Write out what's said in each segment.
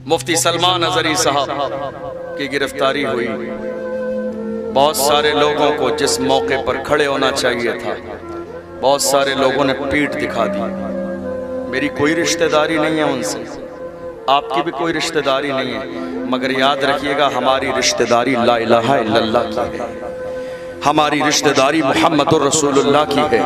مفتی سلمان اظہری صاحب کی گرفتاری ہوئی. بہت سارے لوگوں کو جس موقع پر کھڑے ہونا چاہیے تھا بہت سارے لوگوں نے پیٹھ دکھا دی. میری کوئی رشتہ داری نہیں ہے ان سے، آپ کی بھی کوئی رشتہ داری نہیں ہے، مگر یاد رکھیے گا ہماری رشتہ داری لا الہ الا اللہ کی ہے، ہماری رشتہ داری محمد الرسول اللہ کی ہے،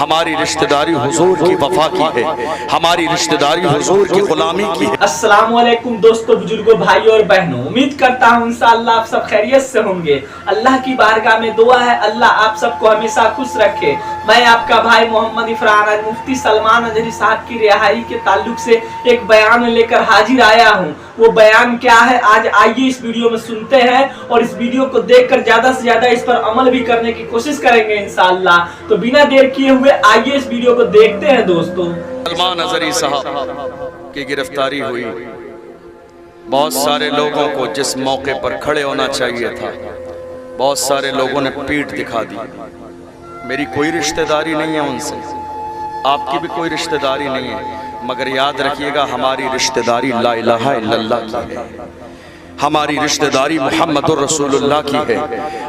ہماری رشتہ داری حضور کی وفا کی ہے، ہماری رشتہ داری حضور کی غلامی کی ہے. السلام علیکم دوستو، بزرگوں، بھائیوں اور بہنوں، امید کرتا ہوں انشاءاللہ آپ سب خیریت سے ہوں گے. اللہ کی بارگاہ میں دعا ہے اللہ آپ سب کو ہمیشہ خوش رکھے. میں آپ کا بھائی محمد عفران مفتی سلمان اظہری صاحب کی رہائی کے تعلق سے ایک بیان لے کر حاضر آیا ہوں. وہ بیان کیا ہے آج آئیے اس ویڈیو میں سنتے ہیں اور اس ویڈیو کو دیکھ کر زیادہ سے زیادہ اس پر عمل بھی کرنے کی کوشش کریں گے انشاءاللہ. تو بنا دیر کیے ہوئے آئیے اس ویڈیو کو دیکھتے ہیں دوستو. سلمان اظہری صاحب کی گرفتاری ہوئی. بہت سارے لوگوں کو جس موقع پر کھڑے ہونا چاہیے تھا بہت سارے لوگوں نے پیٹھ دکھا دی. میری کوئی رشتہ داری نہیں ہے ان سے، آپ کی بھی کوئی رشتہ داری نہیں ہے، مگر یاد رکھیے گا ہماری رشتہ داری لا الہ الا اللہ کی ہے، ہماری رشتہ داری محمد الرسول اللہ کی ہے،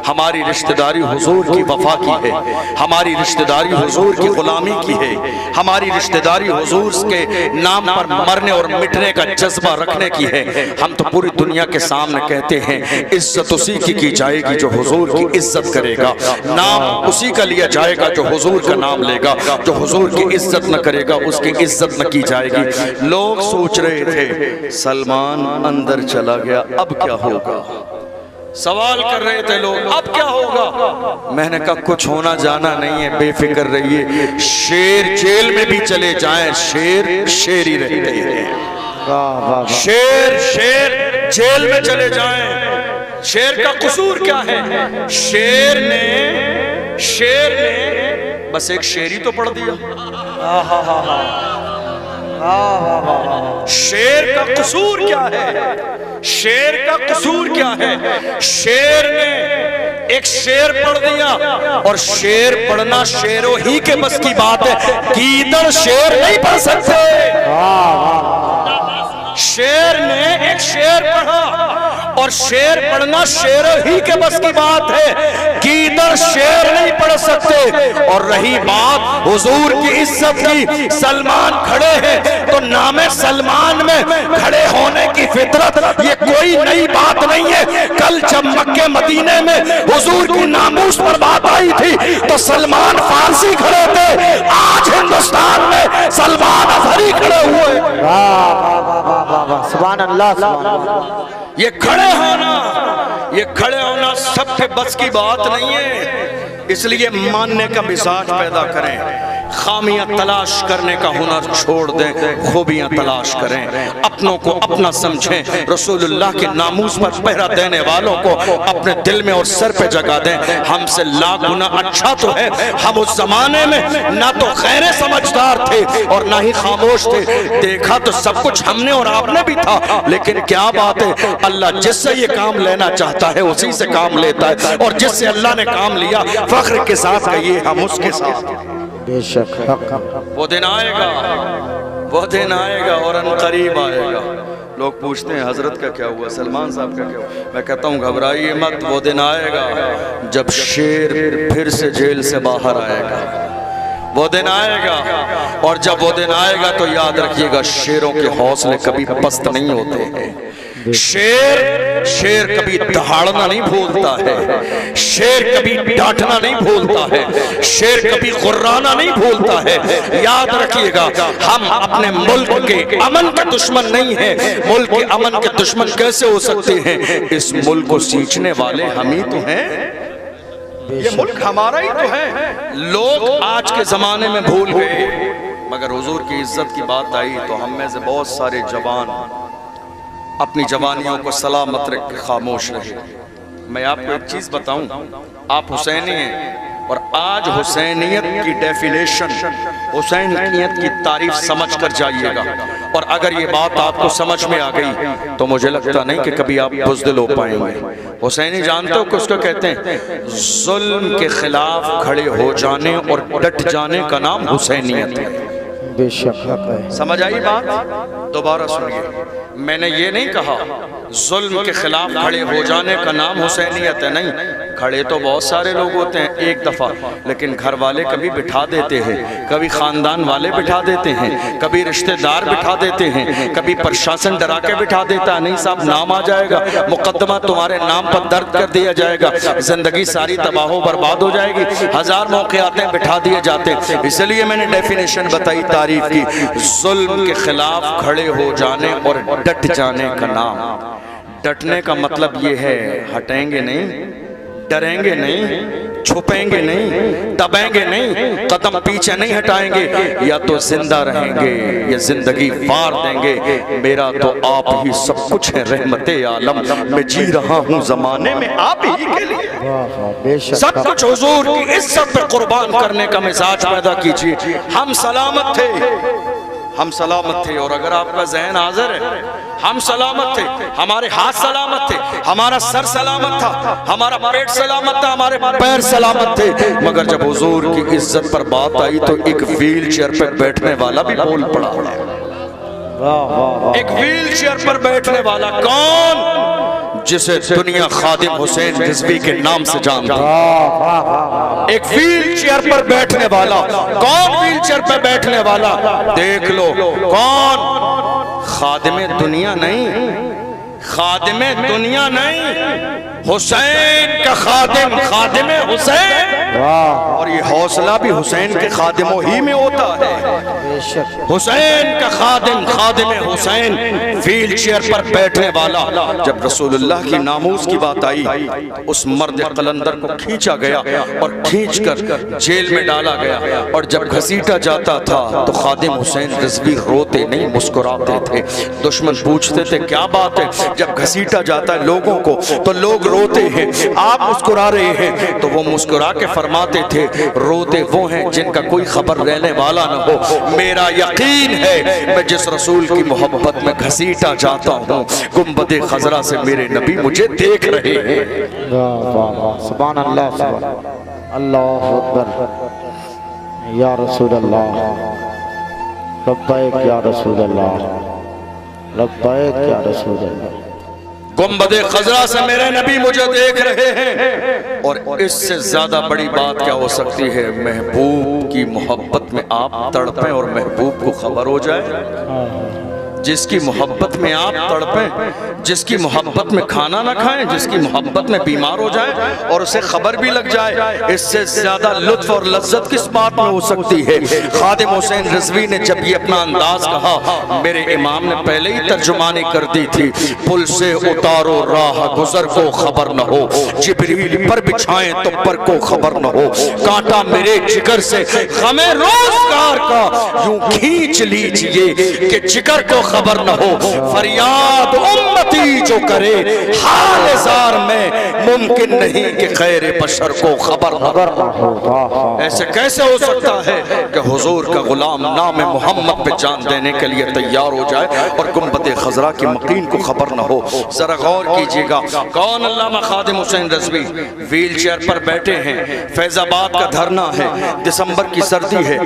ہماری رشتہ داری حضور کی وفا کی ہے، ہماری رشتہ داری حضور کی غلامی کی ہے، ہماری رشتہ داری حضور کے نام پر مرنے اور مٹنے کا جذبہ رکھنے کی ہے. ہم تو پوری دنیا کے سامنے کہتے ہیں عزت اسی کی جائے گی جو حضور کی عزت کرے گا، نام اسی کا لیا جائے گا جو حضور کا نام لے گا، جو حضور کی عزت نہ کرے گا اس کی عزت نہ کی جائے گی. لوگ سوچ رہے تھے سلمان اندر چلا گیا اب کیا ہوگا، سوال کر رہے تھے لوگ اب کیا ہوگا. میں نے کہا کچھ ہونا جانا نہیں ہے، بے فکر رہیے. شیر جیل میں بھی چلے جائیں شیر شیر ہی رہتے ہیں. شیر جیل میں چلے جائیں، شیر کا قصور کیا ہے؟ شیر نے بس ایک شیر ہی تو پڑھ دیا. شیر کا قصور کیا ہے؟ شیر کا قصور کیا ہے؟ شیر نے ایک شیر پڑھ دیا، اور شیر پڑھنا شیروں ہی کے بس کی بات ہے، گیدڑ شیر نہیں پڑھ سکتے. شیر نے ایک شیر پڑھا اور شیر پڑھنا شیروں ہی کے بس کی بات ہے، گیدڑ شیر نہیں پڑھ سکتے. اور رہی بات حضور کی عزت کی، سلمان کھڑے ہیں تو نام سلمان میں کھڑے ہونے کی فطرت یہ کوئی نئی بات نہیں ہے. کل جب مکہ مدینے میں حضور کی ناموس پر بات آئی تھی تو سلمان فارسی کھڑے تھے، آج ہندوستان میں سلمان اظہری کھڑے ہوئے. سبحان اللہ سبحان اللہ. یہ کھڑے ہونا سب کے بس کی بات نہیں ہے، اس لیے ماننے کا مزاج پیدا کریں، خامیاں تلاش کرنے کا ہنر چھوڑ دیں، خوبیاں تلاش کریں، اپنوں کو اپنا سمجھیں، رسول اللہ کے ناموس پر پہرا دینے والوں کو اپنے دل میں اور سر پہ جگہ دیں. ہم سے لاکھ گنا اچھا تو ہے ہم اس زمانے میں نہ تو غیر سمجھدار تھے اور نہ ہی خاموش تھے، دیکھا تو سب کچھ ہم نے اور آپ نے بھی تھا، لیکن کیا بات ہے اللہ جس سے یہ کام لینا چاہتا ہے اسی سے کام لیتا ہے، اور جس سے اللہ نے کام لیا فخر کے ساتھ کہیے ہم اس کے ساتھ. بے شک وہ دن آئے گا اور ان قریب آئے گا. لوگ پوچھتے ہیں حضرت کا کیا ہوا، سلمان صاحب کا کیا ہوا؟ میں کہتا ہوں گھبرائیے مت، وہ دن آئے گا جب شیر پھر سے جیل سے باہر آئے گا. وہ دن آئے گا، اور جب وہ دن آئے گا تو یاد رکھیے گا شیروں کے حوصلے کبھی پست نہیں ہوتے ہیں. شیر کبھی دہاڑنا نہیں بھولتا ہے، شیر کبھی ڈانٹنا نہیں بھولتا ہے، شیر کبھی غرانا نہیں بھولتا ہے. یاد رکھیے گا ہم اپنے ملک کے امن کے دشمن نہیں ہیں. ملک کے امن کے دشمن کیسے ہو سکتے ہیں؟ اس ملک کو سینچنے والے ہم ہی تو ہیں، یہ ملک ہمارا ہی تو ہے. لوگ آج کے زمانے میں بھول گئے، مگر حضور کی عزت کی بات آئی تو ہم میں سے بہت سارے جوان اپنی جوانیوں کو سلامت رکھ کے خاموش رہے. میں آپ کو ایک چیز بتاؤں، آپ حسینی ہیں اور آج حسینیت کی ڈیفینیشن، حسینیت کی تعریف سمجھ کر جائیے گا. اور اگر یہ بات آپ کو سمجھ میں آ گئی تو مجھے لگتا نہیں کہ کبھی آپ بزدل ہو پائیں گے. حسینی جانتے ہو کس کو کہتے ہیں؟ ظلم کے خلاف کھڑے ہو جانے اور ڈٹ جانے کا نام حسینیت ہے. بے شک حق ہے. سمجھ آئی بات؟ دوبارہ سنیے، میں نے یہ نہیں کہا ظلم کے خلاف کھڑے ہو جانے کا نام حسینیت ہے، نہیں. کھڑے تو بہت سارے لوگ ہوتے ہیں ایک دفعہ، لیکن گھر والے کبھی بٹھا دیتے ہیں، کبھی خاندان والے بٹھا دیتے ہیں، کبھی رشتہ دار بٹھا دیتے ہیں، کبھی پرشاسن ڈرا کے بٹھا دیتا ہے، نہیں صاحب نام آ جائے گا، مقدمہ تمہارے نام پر درد کر دیا جائے گا، زندگی ساری تباہ و برباد ہو جائے گی. ہزار موقع آتے ہیں بٹھا دیے جاتے ہیں. اس لیے میں نے ڈیفینیشن بتائی تعریف کی، ظلم کے خلاف کھڑے ہو جانے اور ڈٹ جانے کا نام. ڈٹنے کا مطلب یہ ہے ہٹیں گے نہیں، ڈریں گے نہیں، چھپیں گے نہیں، دبیں گے نہیں، قدم پیچھے نہیں ہٹائیں گے. یا تو زندہ رہیں گے یا زندگی وار دیں گے. میرا تو آپ ہی سب کچھ ہے رحمت عالم، میں جی رہا ہوں زمانے میں آپ ہی کے لیے. واہ واہ بے شک سب کچھ حضور کی عزت پہ قربان کرنے کا مزاج پیدا کیجیے. ہم سلامت تھے، ہم سلامت تھے. اور اگر آپ کا ذہن حاضر ہے، ہم سلامت تھے، ہمارے ہاتھ سلامت تھے، ہمارا سر سلامت تھا، ہمارا پیٹ سلامت تھا، ہمارے پیر سلامت تھے. مگر جب حضور کی عزت پر بات آئی تو ایک ویل چیئر پر بیٹھنے والا بھی بول پڑا. ایک ویل چیئر پر بیٹھنے والا کون؟ جسے دنیا خادم حسین رضوی کے نام سے جانتا. ایک ویل چیئر پر بیٹھنے والا کون؟ ویل چیئر پر بیٹھنے والا دیکھ لو کون؟ خادم دنیا نہیں، خادم دنیا نہیں، حسین کا خادم، خادم حسین. اور یہ حوصلہ بھی حسین کے خادموں ہی میں ہوتا ہے. بے شک حسین کا خادم، خادم حسین، ویل چیئر پر بیٹھنے والا. جب رسول اللہ کی ناموس کی بات آئی، اس مرد قلندر کو کھینچا گیا اور کھینچ کر جیل میں ڈالا گیا. اور جب گھسیٹا جاتا تھا تو خادم حسین رضوی روتے نہیں مسکراتے تھے. دشمن پوچھتے تھے کیا بات ہے؟ جب گھسیٹا جاتا ہے لوگوں کو تو لوگ روتے ہیں، آپ مسکرا رہے ہیں. تو وہ مسکرا کے فرماتے تھے روتے وہ ہیں جن کا کوئی خبر رہنے والا نہ ہو. میرا یقین ہے میں جس رسول کی محبت میں گھسیٹا جاتا ہوں، گنبد خضرا سے میرے نبی مجھے دیکھ رہے ہیں. واہ واہ واہ سبحان اللہ سبحان اللہ اکبر. یا رسول اللہ لبیک یا رسول اللہ لبیک یا رسول اللہ. گنبد خضرا سے میرے نبی مجھے دیکھ رہے ہیں. اور اس سے زیادہ بڑی بات کیا ہو سکتی ہے؟ محبوب کی محبت میں آپ تڑپیں اور محبوب کو خبر ہو جائے. جس کی محبت میں آپ تڑپیں، جس کی محبت میں کھانا نہ کھائیں، جس کی محبت میں بیمار ہو جائیں اور اسے خبر بھی لگ جائے، اس سے زیادہ لطف اور لذت کس بات میں ہو سکتی ہے؟ خادم حسین رضوی نے جب یہ اپنا انداز کہا، میرے امام نے پہلے ہی ترجمانی کر دی تھی. پل سے اتارو راہ گزر کو خبر نہ ہو، جبریل پر بچھائیں تو پر کو خبر نہ ہو. کانٹا میرے جگر سے غم روزگار کا یوں کھینچ لیجئے کہ جگر کو خبر نہ ہو. فریاد امتی جو کرے حال زار میں، ممکن نہیں کہ خیر بشر کو خبر نہ ہو. ایسے کیسے ہو سکتا ہے کہ حضور کا غلام نام محمد پہ جان دینے کے لیے تیار ہو جائے اور گنبد خضرا کی مقین کو خبر نہ ہو؟ ذرا غور کیجئے گا. کون؟ علامہ خادم حسین رضوی ویل چیئر پر بیٹھے ہیں. فیض آباد کا دھرنا ہے، دسمبر کی سردی ہے.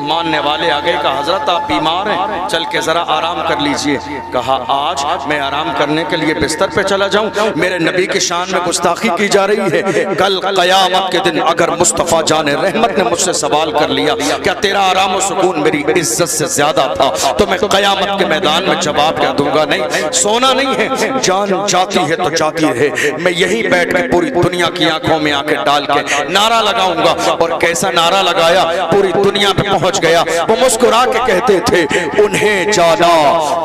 ماننے والے آگے کا حضرت آپ بیمار ہیں، چل کے ذرا آرام کر لیجئے. کہا آج میں آرام کرنے کے لیے بستر پہ چلا جاؤں؟ میرے نبی کی شان میں گستاخی کی جا رہی ہے. کل قیامت کے دن اگر مصطفیٰ جان رحمت نے مجھ سے سوال کر لیا کیا تیرا آرام و سکون میری عزت سے زیادہ تھا، تو میں قیامت کے میدان میں جواب کیا دوں گا؟ نہیں، سونا نہیں ہے. جان جاتی ہے تو جاتی رہے. میں یہیں بیٹھ کے پوری دنیا کی آنکھوں میں آنکھیں ڈال کے نعرہ لگاؤں گا. اور کیسا نعرہ لگایا، پوری دنیا پہ پہنچ گیا. وہ مسکرا کے کہتے تھے انہیں جانا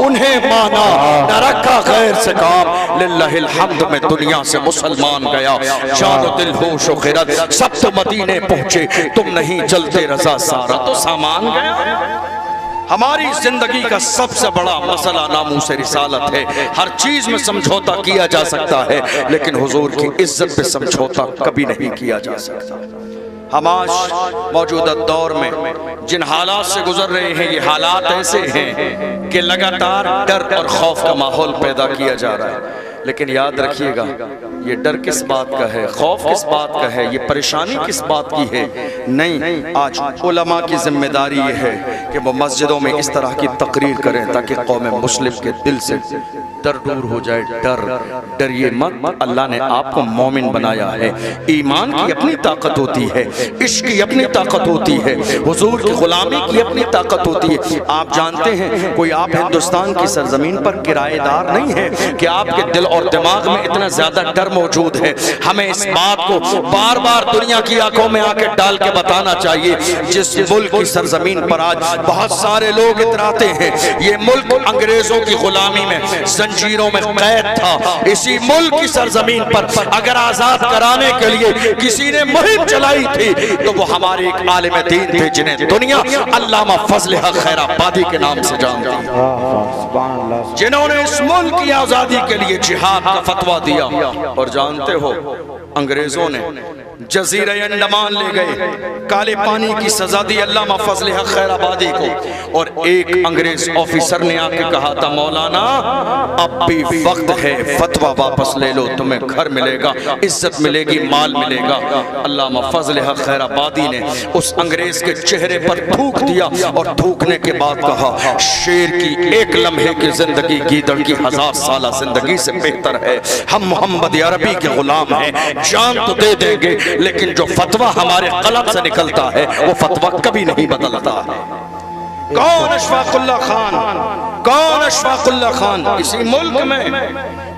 انہیں مانا، نہ رکھا غیر سے کام، للہ الحمد میں دنیا سے مسلمان گیا. جان و دل ہوش و خرد سب تو مدینے پہنچے، تم نہیں چلتے رضا سارا تو سامان گیا. ہماری زندگی کا سب سے بڑا مسئلہ ناموس رسالت ہے. ہر چیز میں سمجھوتا کیا جا سکتا ہے لیکن حضور کی عزت پہ سمجھوتا کبھی نہیں کیا جا سکتا. ہم آج موجودہ دور میں جن حالات سے گزر رہے ہیں، یہ حالات ایسے ہیں کہ لگاتار ڈر اور خوف کا ماحول پیدا کیا جا رہا ہے. لیکن یاد رکھیے گا یہ ڈر کس بات کا ہے، خوف کس بات کا ہے، یہ پریشانی کس بات کی ہے؟ نہیں، آج علماء کی ذمہ داری یہ ہے کہ وہ مسجدوں میں اس طرح کی تقریر کریں تاکہ قوم مسلم کے دل سے ڈر دور ہو جائے۔ ڈریے مت، اللہ نے آپ کو مومن بنایا ہے۔ ایمان کی اپنی طاقت ہوتی ہے، عشق کی اپنی طاقت ہوتی ہے، حضور کی غلامی کی اپنی طاقت ہوتی ہے۔ آپ جانتے ہیں کوئی آپ ہندوستان کی سرزمین پر کرایہ دار نہیں ہے کہ آپ کے دل اور دماغ میں اتنا زیادہ ڈر موجود ہے۔ ہمیں اس بات کو بار بار دنیا کی آنکھوں میں آ کے ڈال کے بتانا چاہیے، جس ملک کی سرزمین پر آج بہت سارے لوگ اتراتے ہیں، یہ ملک انگریزوں کی غلامی میں زنجیروں میں قید تھا۔ اسی ملک کی سرزمین پر اگر آزاد کرانے کے لیے کسی نے مہم چلائی تھی تو وہ ہمارے ایک عالم دین تھے جنہیں دنیا علامہ فضل حق خیر آبادی کے نام سے جانتی ہے، جنہوں نے اس ملک کی آزادی کے لیے جہاد کا فتویٰ دیا۔ اور جانتے ہو انگریزوں نے جزیرہ انڈمان لے گئے، کالے پانی کی سزا دی علامہ فضل حق خیر آبادی کو، اور ایک انگریز آفیسر نے آ کے کہا تھا مولانا اب بھی وقت ہے، فتویٰ واپس لے لو، تمہیں گھر ملے گا، عزت ملے گی، مال ملے گا۔ علامہ فضل حق خیر آبادی نے اس انگریز کے چہرے پر تھوک دیا اور تھوکنے کے بعد کہا شیر کی ایک لمحے کی زندگی گیدڑ کی 1000 سالہ زندگی سے بہتر ہے۔ ہم محمد عربی کے غلام ہیں، جان تو دے دیں گے لیکن جو فتویٰ ہمارے قلم سے نکلتا ہے وہ فتویٰ کبھی نہیں بدلتا ہے۔ کون اشفاق اللہ خان؟ کون اشفاق اللہ خان؟ اسی ملک میں،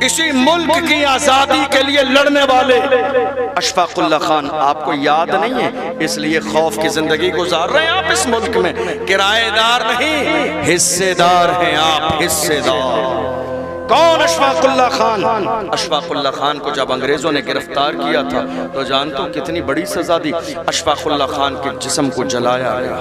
اسی ملک کی آزادی کے لیے لڑنے والے اشفاق اللہ خان آپ کو یاد نہیں ہے، اس لیے خوف کی زندگی گزار رہے ہیں آپ اس ملک میں۔ کرایہ دار نہیں، حصے دار ہیں آپ، حصے دار۔ کون اشفاق اللہ خان؟ اشفاق اللہ خان کو جب انگریزوں نے گرفتار کیا تھا تو جانتے ہو کتنی بڑی سزا دی؟ اشفاق اللہ خان کے جسم کو جلایا گیا،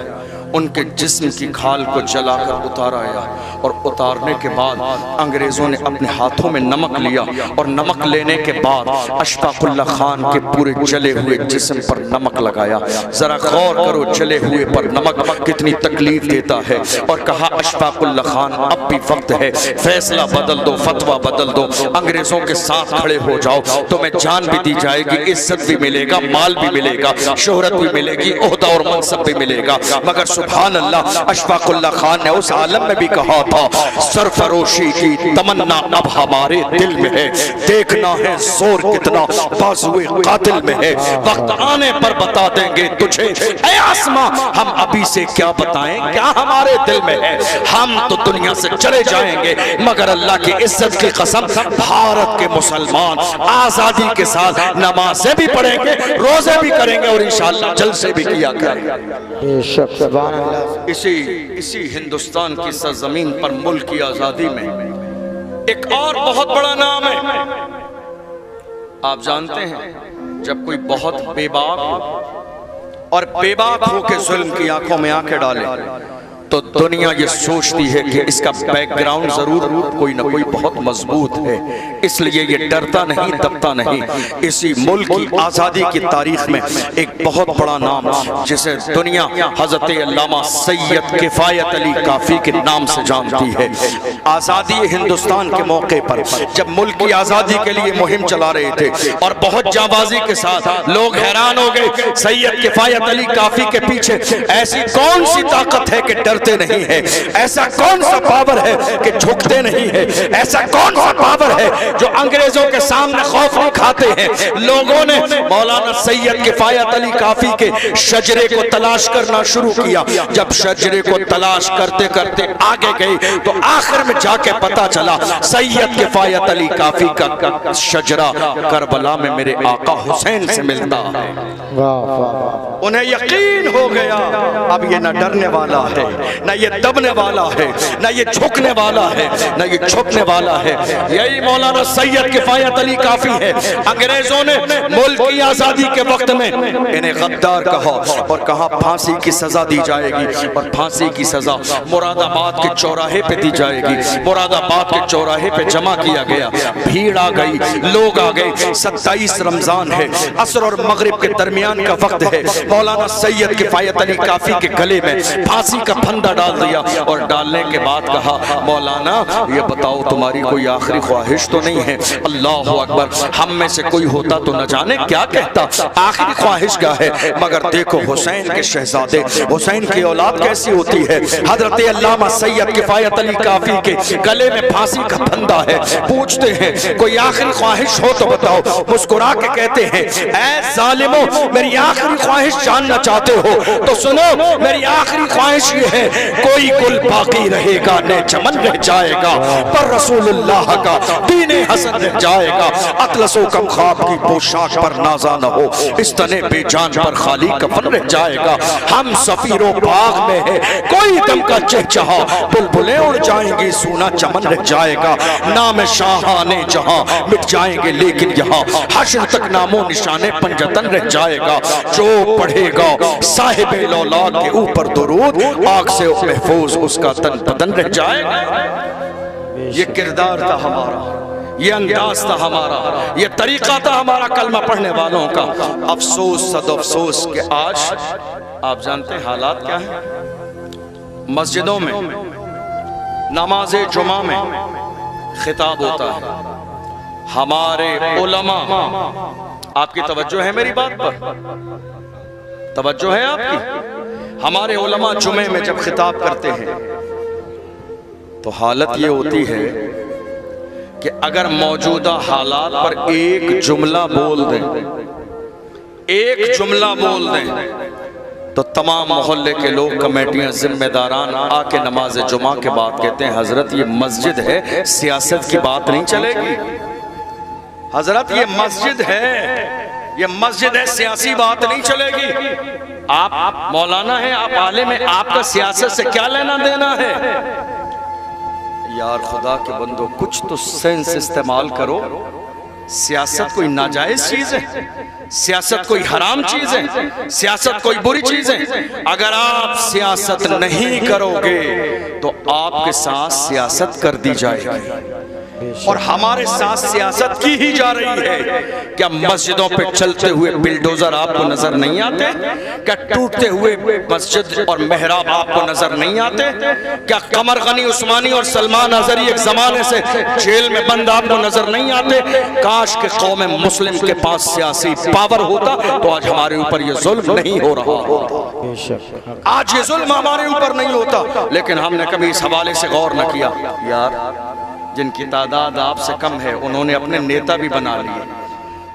ان کے جسم کی کھال کو جلا کر اتارا گیا، اور اتارنے کے بعد انگریزوں نے اپنے ہاتھوں میں نمک لیا، اور نمک لینے کے بعد اشفاق اللہ خان کے پورے جلے ہوئے جسم پر نمک لگایا۔ ذرا غور کرو جلے ہوئے پر نمک کتنی تکلیف دیتا ہے، اور کہا اشفاق اللہ خان اب بھی وقت ہے، فیصلہ بدل دو، فتویٰ بدل دو، انگریزوں کے ساتھ کھڑے ہو جاؤ، تمہیں جان بھی دی جائے گی، عزت بھی ملے گا، مال بھی ملے گا، شہرت بھی ملے گی، عہدہ اور منصب بھی ملے گا۔ مگر سبحان اللہ، اشفاق اللہ خان نے اس عالم میں بھی کہا تھا سرفروشی کی تمنا اب ہمارے دل میں ہے، دیکھنا ہے زور کتنا بازوئے قاتل میں ہے، وقت آنے پر بتا دیں گے تجھے اے آسماں، ہم ابھی سے کیا بتائیں کیا ہمارے دل میں ہے، ہم تو دنیا سے چلے جائیں گے مگر اللہ کی عزت کی قسم بھارت کے مسلمان آزادی کے ساتھ نمازیں بھی پڑھیں گے، روزے بھی کریں گے، اور انشاءاللہ جلسے بھی کیا کریں گے۔ اسی ہندوستان کی سرزمین پر ملک کی آزادی میں ایک اور بہت بڑا نام ہے۔ آپ جانتے ہیں جب کوئی بہت بے باک اور بے باک ہو کے ظلم کی آنکھوں میں آنکھیں ڈالے تو دنیا یہ سوچتی ہے کہ اس کا بیک گراؤنڈ ضرور کوئی نہ کوئی بہت مضبوط ہے، اس لیے یہ ڈرتا نہیں، دبتا نہیں۔ اسی ملک کی آزادی کی تاریخ میں ایک بہت بڑا نام جسے دنیا حضرت علامہ سید کفایت علی کافی کے نام سے جانتی ہے۔ آزادی ہندوستان کے موقع پر جب ملک کی آزادی کے لیے مہم چلا رہے تھے اور بہت جانبازی کے ساتھ لوگ حیران ہو گئے، سید کفایت علی کافی کے پیچھے ایسی کون سی طاقت ہے کہ ڈرتے نہیں ہے، ایسا کون سا پاور ہے کہ جھکتے نہیں ہے، ایسا کون سا پاور ہے جو انگریزوں کے سامنے خوف نہیں کھاتے ہیں۔ لوگوں نے مولانا سید کفایت علی کافی کے شجرے کو تلاش کرنا شروع کیا، جب شجرے کو تلاش کرتے کرتے آگے گئے تو آخر میں جا کے پتا چلا سید کفایت علی کافی کا شجرہ کربلا میں میرے آقا حسین سے ملتا ہے۔ انہیں یقین ہو گیا اب یہ نہ ڈرنے والا ہے، نہ یہ دبنے والا ہے، نہ یہ جھکنے والا ہے، نہ یہ چھپنے والا ہے۔ یہی مولانا سید کفایت علی کافی ہے۔ انگریزوں نے ملک کی آزادی کے وقت میں انہیں غدار کہا اور کہا پھانسی کی سزا دی جائے گی، اور پھانسی کی سزا مراد آباد کے چوراہے پہ دی جائے گی۔ مراد آباد کے چوراہے پہ جمع کیا گیا، بھیڑ آ گئی، لوگ آ گئے۔ 27 رمضان ہے، عصر اور مغرب کے درمیان کا وقت ہے۔ مولانا سید کفایت علی کافی کے گلے میں پھانسی کا پھندا ڈال دیا اور ڈالنے کے بعد کہا مولانا یہ بتاؤ تمہاری کوئی آخری خواہش تو نہیں ہے؟ اللہ اکبر، ہم میں سے کوئی ہوتا تو نہ جانے کیا کہتا آخری خواہش کیا ہے، مگر دیکھو حسین کے شہزادے، حسین کی اولاد کیسی ہوتی ہے۔ حضرت علامہ سید کفایت علی کافی کے گلے میں پھانسی کا پھندا ہے، پوچھتے ہیں کوئی آخری خواہش ہو تو بتاؤ، مسکرا کے کہتے ہیں اے ظالمو میری آخری خواہش جاننا چاہتے ہو تو سنو، میری آخری خواہش یہ ہے کوئی گل باقی رہے گا نہ چمن رہ جائے گا، پر رسول اللہ کا دین حسن رہ جائے گا، اطلس و کم خواب کی پوشاک پر نازا نہ ہو، اس تنے بے جان پر خالی کفن رہ جائے گا، ہم سفیر و باغ میں ہے کوئی دم کا چہچہا، بلبلیں اڑ جائیں گی سونا چمن رہ جائے گا، نام شاہانے جہاں مٹ جائیں گے لیکن یہاں حشر تک نام و نشانے پنجتن رہ جائے گا، جو پڑھے گا صاحب لولا کے اوپر درود آگ سے محفوظ اس کا تن بدن رہ جائے گا۔ یہ کردار تھا ہمارا، یہ انداز تھا ہمارا، یہ طریقہ تھا ہمارا کلمہ پڑھنے والوں کا۔ افسوس صد افسوس کہ آج آپ جانتے ہیں حالات کیا ہیں، مسجدوں میں نماز جمعہ میں خطاب ہوتا ہے، ہمارے علماء، آپ کی توجہ ہے میری بات پر، توجہ ہے آپ کی، ہمارے علماء جمعے میں جب خطاب کرتے ہیں تو حالت یہ ہوتی ہے کہ اگر موجودہ حالات پر ایک جملہ بول دیں، ایک جملہ بول دیں تو تمام محلے کے لوگ، کمیٹیاں، ذمہ داران آ کے نماز جمعہ کے بعد کہتے ہیں حضرت یہ مسجد ہے، سیاست کی بات نہیں چلے گی، حضرت یہ مسجد ہے، یہ مسجد ہے، سیاسی بات نہیں چلے گی، آپ مولانا ہیں، آپ عالم ہیں، آپ کا سیاست سے کیا لینا دینا ہے؟ یار خدا کے بندو کچھ تو سینس استعمال کرو، سیاست کوئی ناجائز چیز ہے، سیاست کوئی حرام چیز ہے، سیاست کوئی بری چیز ہے؟ اگر آپ سیاست نہیں کرو گے تو آپ کے ساتھ سیاست کر دی جائے گی، اور ہمارے ساتھ سیاست کی ہی جا رہی ہے۔ کیا مسجدوں پہ چلتے ہوئے بلڈوزر آپ کو نظر نہیں آتے؟ کیا ٹوٹتے ہوئے مسجد اور محراب آپ کو نظر نہیں آتے؟ کیا قمر غنی عثمانی اور سلمان اظہری ایک زمانے سے جیل میں بند آپ کو نظر نہیں آتے؟ کاش کہ قوم مسلم کے پاس سیاسی پاور ہوتا تو آج ہمارے اوپر یہ ظلم نہیں ہو رہا ہوتا، آج یہ ظلم ہمارے اوپر نہیں ہوتا، لیکن ہم نے کبھی اس حوالے سے غور نہ کیا۔ یار جن کی تعداد آپ سے کم ہے انہوں نے اپنے نیتا بھی بنا لیے،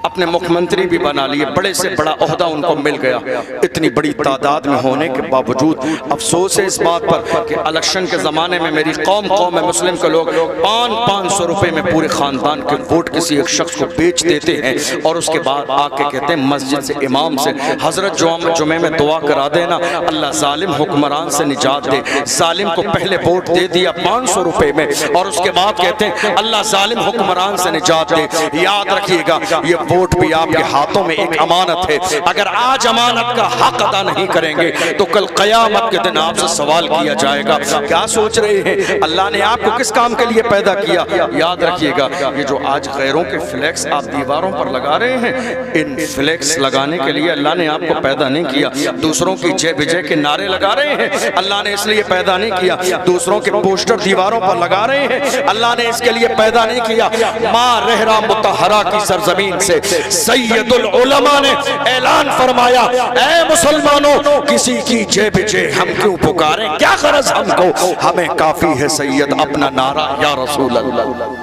اپنے مکھ منتری بھی بنا لیے، بڑے سے بڑا عہدہ ان کو مل گیا، اتنی بڑی تعداد میں ہونے کے باوجود افسوس ہے اس بات پر کہ الیکشن کے زمانے میں میری قوم مسلم کے لوگ 500 روپے میں پورے خاندان کے ووٹ کسی ایک شخص کو بیچ دیتے ہیں، اور اس کے بعد آ کے کہتے ہیں مسجد سے، امام سے حضرت جمعے میں دعا کرا دینا اللہ ظالم حکمران سے نجات دے، ظالم کو پہلے ووٹ دے دیا 500 روپے میں، اور اس کے بعد کہتے ہیں اللہ ظالم حکمران سے نجات دے۔ یاد رکھیے گا یہ ووٹ بھی آپ کے ہاتھوں میں ایک امانت ہے، اگر آج امانت کا حق ادا نہیں کریں گے تو کل قیامت کے دن آپ سے سوال کیا جائے گا کیا سوچ رہے ہیں اللہ نے آپ کو کس کام کے لیے پیدا کیا۔ یاد رکھیے گا یہ جو آج غیروں کے فلیکس آپ دیواروں پر لگا رہے ہیں، ان فلیکس لگانے کے لیے اللہ نے آپ کو پیدا نہیں کیا، دوسروں کی جے بجے کے نعرے لگا رہے ہیں اللہ نے اس لیے پیدا نہیں کیا، دوسروں کے پوسٹر دیواروں پر لگا رہے ہیں اللہ نے اس کے لیے پیدا نہیں کیا۔ ماں رہرا متحرہ کی سرزمین سے سید العلماء نے اعلان فرمایا اے مسلمانوں کسی کی جے بجے ہم کیوں پکاریں، کیا غرض ہم کو، ہمیں کافی ہے سید اپنا نعرہ یا رسول اللہ،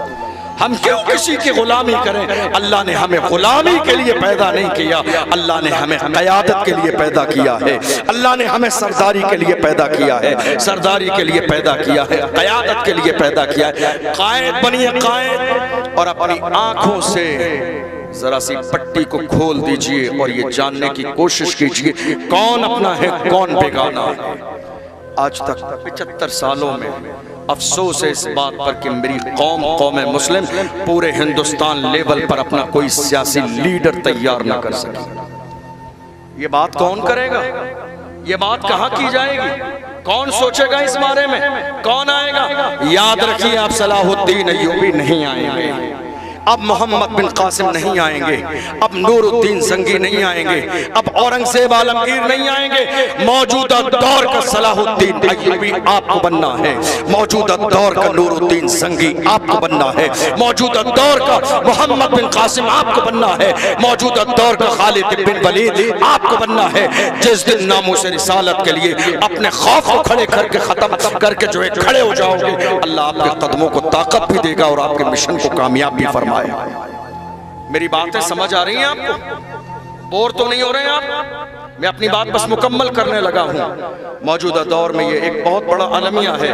ہم کیوں کسی کی غلامی کریں، اللہ نے ہمیں غلامی کے لیے پیدا نہیں کیا، اللہ نے ہمیں قیادت کے لیے پیدا کیا ہے، اللہ نے ہمیں سرداری کے لیے پیدا کیا ہے، سرداری کے لیے پیدا کیا ہے، قیادت کے لیے پیدا کیا ہے۔ قائد بنیے قائد، اور اپنی آنکھوں سے ذرا سی پٹی کو کھول دیجئے اور یہ جاننے کی کوشش کیجئے کون اپنا ہے کون بیگانہ ہے۔ آج تک 75 سالوں میں افسوس ہے اس بات پر کہ میری قوم مسلم پورے ہندوستان لیول پر اپنا کوئی سیاسی لیڈر تیار نہ کر سکی۔ یہ بات کون کرے گا، یہ بات کہاں کی جائے گی، کون سوچے گا اس بارے میں، کون آئے گا؟ یاد رکھیے آپ صلاح الدین ایوبی نہیں آئیں گے، اب محمد بن قاسم نہیں آئیں گے، اب نور الدین زنگی نہیں آئیں گے، اب اورنگزیب عالمگیر نہیں آئیں گے، موجودہ دور کا صلاح الدین ایوبی آپ کو بننا ہے، موجودہ دور کا نور الدین زنگی آپ کو بننا ہے، موجودہ دور کا محمد بن قاسم آپ کو بننا ہے، موجودہ دور کا خالد بن ولید آپ کو بننا ہے۔ جس دن ناموس رسالت کے لیے اپنے خوف کو کھڑے کر کے ختم کر کے جو ہے کھڑے ہو جاؤ گے، اللہ آپ کے قدموں کو طاقت بھی دے گا اور آپ کے مشن کو کامیاب بھی فرمائے گا۔ میری باتیں سمجھ آ رہی ہیں آپ کو؟ بور تو نہیں ہو رہے ہیں آپ؟ میں اپنی بات بس مکمل کرنے لگا ہوں۔ موجودہ دور میں یہ ایک بہت بڑا المیہ ہے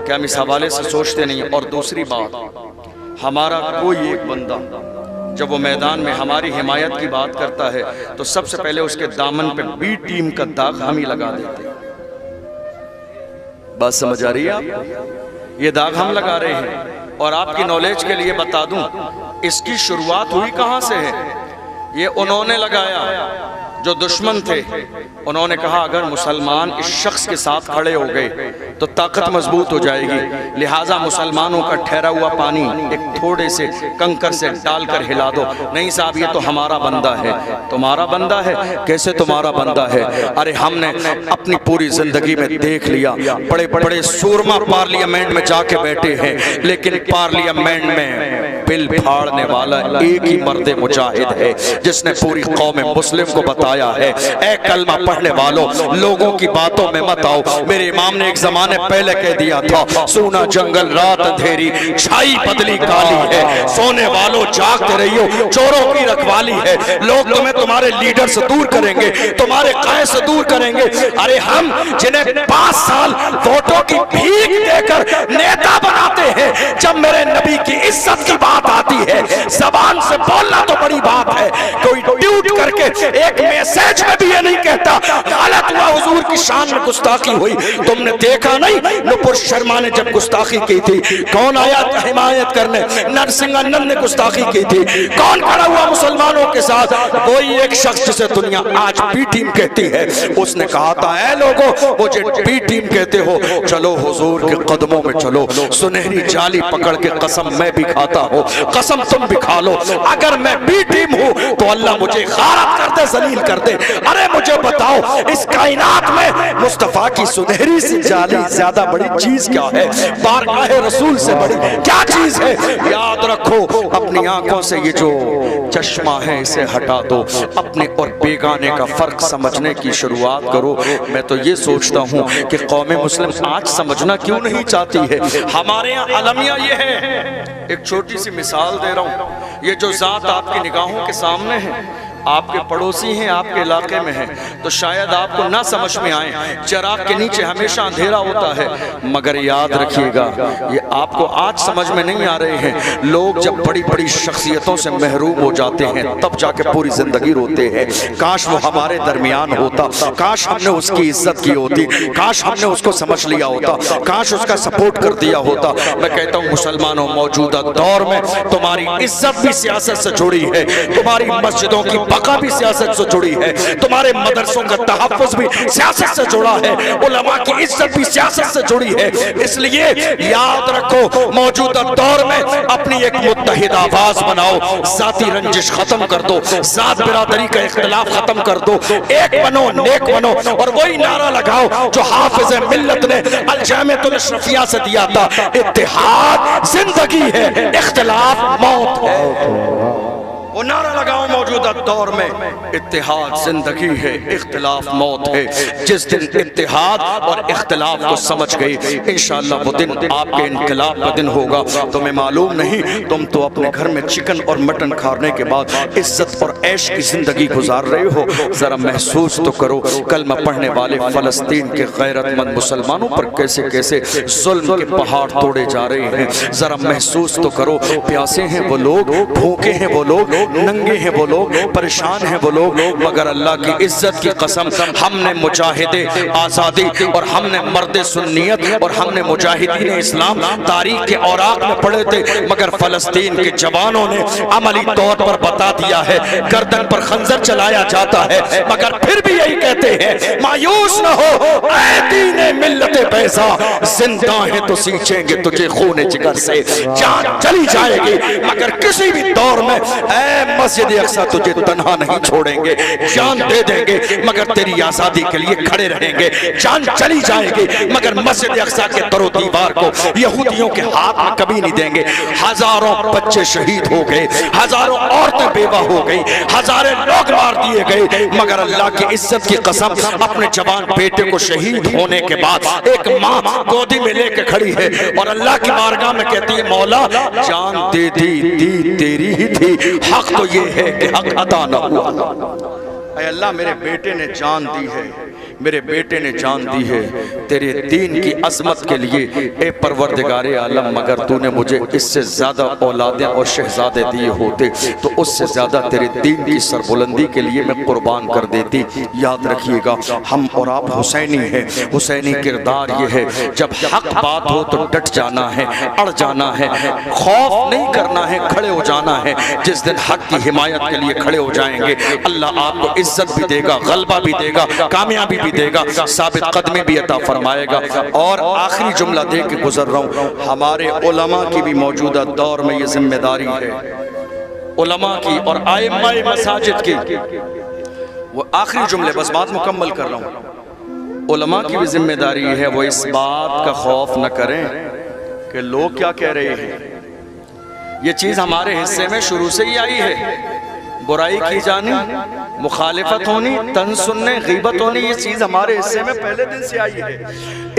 کہ ہم اس حوالے سے سوچتے نہیں۔ اور دوسری بات، ہمارا کوئی ایک بندہ جب وہ میدان میں ہماری حمایت کی بات کرتا ہے تو سب سے پہلے اس کے دامن پہ بی ٹیم کا داغ ہم ہی لگا دیتے ہیں۔ بات سمجھ آ رہی ہے آپ؟ یہ داغ ہم لگا رہے ہیں۔ اور آپ کی نالج کے لیے بتا دوں، اس کی شروعات ہوئی کہاں سے ہے؟ یہ انہوں نے لگایا جو دشمن تھے۔ انہوں نے کہا اگر مسلمان اس شخص کے ساتھ کھڑے ہو گئے تو طاقت مضبوط ہو جائے گی، لہٰذا مسلمانوں کا ٹھہرا ہوا پانی ایک تھوڑے سے کنکر سے ڈال کر ہلا دو۔ نہیں صاحب، یہ تو ہمارا بندہ ہے۔ تمہارا بندہ ہے؟ کیسے تمہارا بندہ ہے؟ ارے ہم نے اپنی پوری زندگی میں دیکھ لیا، بڑے بڑے سورما پارلیمنٹ میں جا کے بیٹھے ہیں، لیکن پارلیمنٹ میں بل پھاڑنے والا ایک ہی مرد مجاہد ہے جس نے پوری قوم مسلم کو بتایا ہے، اے کلمہ پڑھنے والوں، لوگوں کی باتوں میں مت آؤ۔ میرے امام نے ایک زمانے پہلے کہہ دیا تھا، سونا جنگل رات اندھیری، چھائی بدلی کالی ہے، سونے والوں جاگتے رہیو، چوروں کی رکھوالی ہے۔ لوگ تمہیں تمہارے لیڈر سے دور کریں گے، تمہارے قائد سے دور کریں گے۔ ارے ہم جنہیں 5 سال ووٹوں کی بھیک دے کر نیتا بناتے ہیں، جب میرے نبی کی عزت کی بات آتی ہے، زبان سے بولنا تو بڑی بات ہے، کوئی ٹویٹ کر کے ایک میسیج میں بھی یہ نہیں کہتا غلط ہوا، حضور کی شان میں گستاخی ہوئی۔ تم نے دیکھا نہیں نپور شرما نے جب گستاخی کی تھی، کون آیا حمایت کرنے؟ نرسنگھ انن نے گستاخی کی تھی، کون کھڑا ہوا مسلمانوں کے ساتھ؟ وہی ایک شخص جسے دنیا آج بی ٹیم کہتی ہے، اس نے کہا تھا اے لوگوں مجھے بی ٹیم کہتے ہو، چلو حضور کے قدموں میں چلو، سنہری جالی پکڑ کے قسم میں بھی کھاتا ہوں، قسم تم بھی کھا لو، اگر میں بی ٹیم ہوں تو اللہ مجھے غارت کر دے، ذلیل کر دے۔ ارے مجھے بتاؤ اس کائنات میں مصطفیٰ کی سنہری سی جالی زیادہ بڑی چیز کیا ہے؟ بارگاہ رسول سے بڑی کیا چیز ہے؟ یاد رکھو، اپنی آنکھوں سے یہ جو چشمہ ہے اسے ہٹا دو، اپنے اور بیگانے کا فرق سمجھنے کی شروعات کرو۔ میں تو یہ سوچتا ہوں کہ قوم مسلم آج سمجھنا کیوں نہیں چاہتی ہے؟ ہمارے یہاں المیہ یہ ہے، ایک چھوٹی سی مثال دے رہا ہوں، یہ جو ذات آپ کی نگاہوں کے سامنے ہے، آپ کے پڑوسی ہیں، آپ کے علاقے میں ہیں، تو شاید آپ کو نہ سمجھ میں آئیں، چراغ کے نیچے ہمیشہ اندھیرا ہوتا ہے، مگر یاد رکھیے گا یہ آپ کو آج سمجھ میں نہیں آ رہے ہیں۔ لوگ جب بڑی بڑی شخصیتوں سے محروم ہو جاتے ہیں تب جا کے پوری زندگی روتے ہیں، کاش وہ ہمارے درمیان ہوتا، کاش ہم نے اس کی عزت کی ہوتی، کاش ہم نے اس کو سمجھ لیا ہوتا، کاش اس کا سپورٹ کر دیا ہوتا۔ میں کہتا ہوں مسلمانوں، موجودہ دور میں تمہاری عزت بھی سیاست سے جڑی ہے، تمہاری مسجدوں کی بقا بھی سیاست سے جڑی ہے، تمہارے مدرسوں کا تحفظ بھی سیاست سے جڑا ہے، علماء کی عزت بھی سیاست سے جڑی ہے۔ اس لیے یاد رکھو موجودہ دور میں اپنی ایک متحد آواز بناؤ، ذاتی رنجش ختم کر دو، ذات برادری کا اختلاف ختم کر دو، ایک بنو، نیک بنو، اور وہی نعرہ لگاؤ جو حافظ ملت نے الجامعۃ الاشرفیہ سے دیا تھا، اتحاد زندگی ہے، اختلاف موت ہے۔ وہ نعرہ لگاؤ موجودہ دور میں، اتحاد زندگی ہے، اختلاف موت ہے۔ جس دن اتحاد اور اختلاف کو سمجھ گئی انشاءاللہ وہ دن آپ کے انقلاب کا دن ہوگا۔ تمہیں معلوم نہیں، تم تو اپنے گھر میں چکن اور مٹن کھانے کے بعد عزت اور عیش کی زندگی گزار رہے ہو۔ ذرا محسوس تو کرو کلمہ پڑھنے والے فلسطین کے غیرت مند مسلمانوں پر کیسے کیسے ظلم کے پہاڑ توڑے جا رہے ہیں۔ ذرا محسوس تو کرو، پیاسے ہیں وہ لوگ، بھوکے ہیں وہ لوگ، ننگے ہیں وہ لوگ، پریشان ہیں وہ لوگ، مگر اللہ کی عزت کی قسم ہم نے مجاہد آزادی اور ہم نے مرد سنیت اور ہم نے مجاہدین اسلام تاریخ کے اوراق میں پڑھے تھے، مگر فلسطین کے جوانوں نے عملی طور پر بتا دیا ہے گردن پر خنجر چلایا جاتا ہے، مگر پھر بھی یہی کہتے ہیں مایوس نہ ہو اے دین ملت بیضا، زندہ ہے تو سینچیں گے تجھے خون جگر سے، جان چلی جائے گی مگر کسی بھی دور میں اے مسجد اقصی تجھے تنہا نہیں چھوڑیں گے، جان دے دیں گے مگر تیری آزادی کے لیے کھڑے رہیں گے، جان چلی جائے گی مگر مسجد اقصی کے در و دیوار کو یہودیوں کے ہاتھ میں کبھی نہیں دیں گے۔ ہزاروں بچے شہید ہو گئے، ہزاروں عورتیں بیوہ ہو گئی، ہزاریں لوگ مار دیے گئے، مگر اللہ کی عزت کی قسم اپنے جوان بیٹے کو شہید ہونے کے بعد ایک ماں گودی میں لے کے کھڑی ہے اور اللہ کی بارگاہ میں کہتی ہے مولا جان دے دی تیری ہی تھی، حق تو یہ ہے کہ حق عطا نہ ہوا۔ اے اللہ میرے بیٹے نے جان دی ہے، میرے بیٹے نے جان دی ہے تیرے دین کی عظمت کے لیے، اے پروردگار عالم مگر تو نے مجھے اس سے زیادہ اولادیں اور شہزادے دیے ہوتے تو اس سے زیادہ تیرے دین کی سربلندی کے لیے میں قربان کر دیتی۔ یاد رکھیے گا ہم اور آپ حسینی ہیں، حسینی کردار یہ ہے جب حق بات ہو تو ڈٹ جانا ہے، اڑ جانا ہے، خوف نہیں کرنا ہے، کھڑے ہو جانا ہے۔ جس دن حق کی حمایت کے لیے کھڑے ہو جائیں گے اللہ آپ کو عزت بھی دے گا، غلبہ بھی دے گا، کامیابی بھی دے گا، ثابت قدمی بھی عطا فرمائے گا۔ اور آخری جملہ دے کے گزر رہا ہوں، ہمارے علماء کی بھی موجودہ دور میں یہ ذمہ داری ہے، علماء کی اور ائمہ مساجد کی۔ وہ آخری جملے بس بات مکمل کر رہا ہوں، علماء کی بھی ذمہ داری ہے وہ اس بات کا خوف نہ کریں کہ لوگ کیا کہہ رہے ہیں۔ یہ چیز ہمارے حصے میں شروع سے ہی آئی ہے، برائی کی جانی، مخالفت ہونی، تن سننے، غیبت ہونی، یہ چیز ہمارے حصے میں پہلے دن سے آئی ہے۔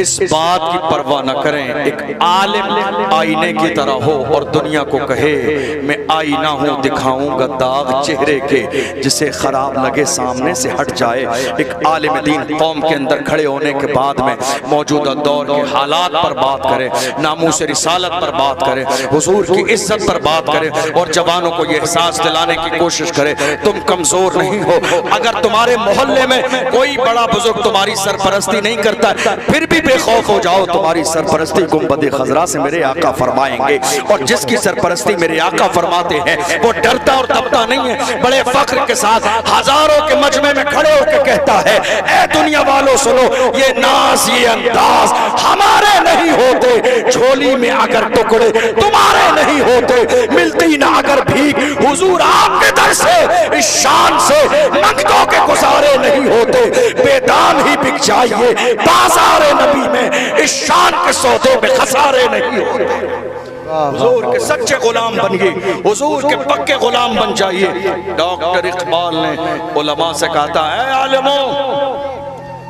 اس بات کی پرواہ نہ کریں، ایک عالم آئینے کی طرح ہو اور دنیا کو کہے میں آئینہ ہوں، دکھاؤں گا داغ چہرے کے، جسے خراب لگے سامنے سے ہٹ جائے۔ ایک عالم دین قوم کے اندر کھڑے ہونے کے بعد میں موجودہ دور کے حالات پر بات کرے، ناموس رسالت پر بات کرے، حضور کی عزت پر بات کرے اور جوانوں کو یہ احساس دلانے کی کوشش کرے تم کمزور نہیں ہو۔ اگر تمہارے محلے میں کوئی بڑا بزرگ تمہاری سرپرستی نہیں کرتا پھر بھی بے خوف ہو جاؤ، تمہاری سرپرستی گنبد خضرا سے میرے آقا فرمائیں گے، اور جس کی سرپرستی میرے آقا فرماتے ہیں وہ ڈرتا اور دبتا نہیں ہے، بڑے فخر کے ساتھ ہزاروں کے مجمع میں کھڑے ہو کے کہتا ہے اے دنیا والوں سنو، یہ ناز یہ انداز ہمارے نہیں ہوتے، جھولی میں اگر ٹکڑے تمہارے نہیں ہوتے، ملتی نہ اگر بھیک حضور آپ کے در سے، اس شان سے منگتوں کے گزارے نہیں ہوتے، بے دام ہی بک جائیے بازار نبی میں، اس شان کے سودے میں خسارے نہیں ہوتے۔ حضور کے سچے غلام بنیے، حضور کے پکے غلام بن جائیے۔ ڈاکٹر اقبال نے علماء سے کہا تھا اے عالموں،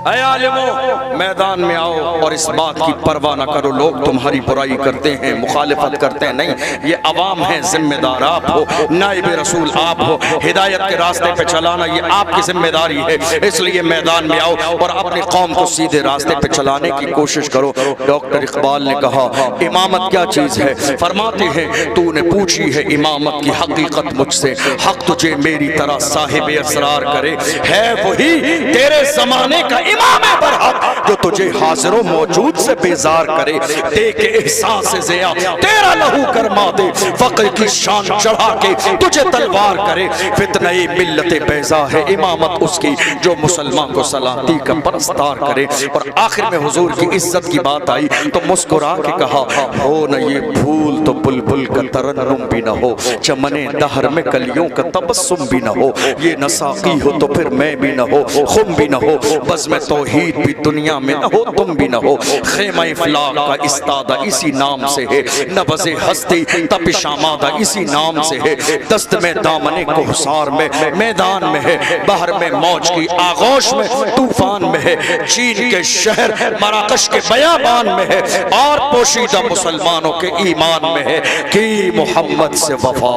اے عالموں میدان میں آؤ اور اس بات کی پرواہ نہ کرو لوگ تمہاری برائی کرتے ہیں، مخالفت کرتے ہیں، نہیں یہ عوام ہیں، ذمہ دار آپ ہو، نائب رسول آپ ہو، ہدایت کے راستے پہ چلانا یہ آپ کی ذمہ داری ہے، اس لیے میدان میں آؤ اور اپنی قوم کو سیدھے راستے پہ چلانے کی کوشش کرو۔ ڈاکٹر اقبال نے کہا امامت کیا چیز ہے؟ فرماتے ہیں تو نے پوچھی ہے امامت کی حقیقت مجھ سے، حق تجھے میری طرح صاحب اسرار کرے، ہے وہی تیرے زمانے کا امام برحق جو تجھے حاضر و موجود سے بیزار کرے، دے کے احساس سے زیا تیرا لہو کرما دے، فقر کی شان چڑھا کے تجھے تلوار کرے، فتنہ ملت بیضا ہے امامت اس کی جو مسلمان کو سلاطی کا پرستار کرے۔ اور آخر میں حضور کی عزت کی بات آئی تو مسکرا کے کہا ہو نہ یہ بھول تو بلبل کا ترنم بھی نہ ہو، چمن دہر میں کلیوں کا تبسم بھی نہ ہو، یہ نہ ساقی ہو تو پھر میں بھی نہ ہو، خم بھی نہ ہو، بس میں توحید بھی دنیا میں نہ ہو، تم بھی نہ ہو، خیمہ افلاق کا استادہ اسی نام سے ہے، نبض ہستی تپش آمادہ اسی نام سے ہے، دست میں دامن کوہسار میں میدان میں ہے، بحر میں موج کی آغوش میں طوفان میں ہے، چین کے شہر مراکش کے بیابان میں ہے، اور پوشیدہ مسلمانوں کے ایمان میں ہے کہ محمد سے وفا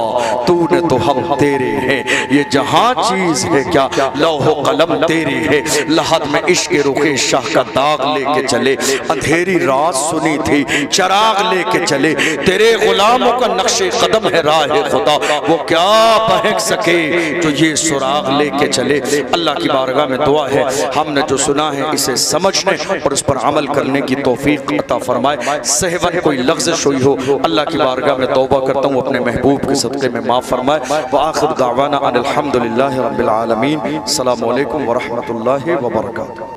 تو نے تو ہم تیرے ہیں، یہ جہاں چیز ہے کیا لوح و قلم تیرے ہے، لحد میں عشق رخ شاہ کا داغ لے کے چلے، اندھیری رات سنی تھی چراغ لے کے چلے، تیرے غلاموں کا نقش قدم ہے راہ خدا، وہ کیا بہک سکے جو یہ سراغ لے کے چلے۔ اللہ کی بارگاہ میں دعا ہے ہم نے جو سنا ہے اسے سمجھنے اور اس پر عمل کرنے کی توفیق عطا فرمائے۔ سہون کوئی لغزش ہوئی ہو اللہ کی بارگاہ میں توبہ کرتا ہوں، اپنے محبوب کے صدقے میں معاف فرمائے۔ وآخر دعوانا ان الحمدللہ رب العالمین۔ السلام علیکم ورحمۃ اللہ وبرکاتہ۔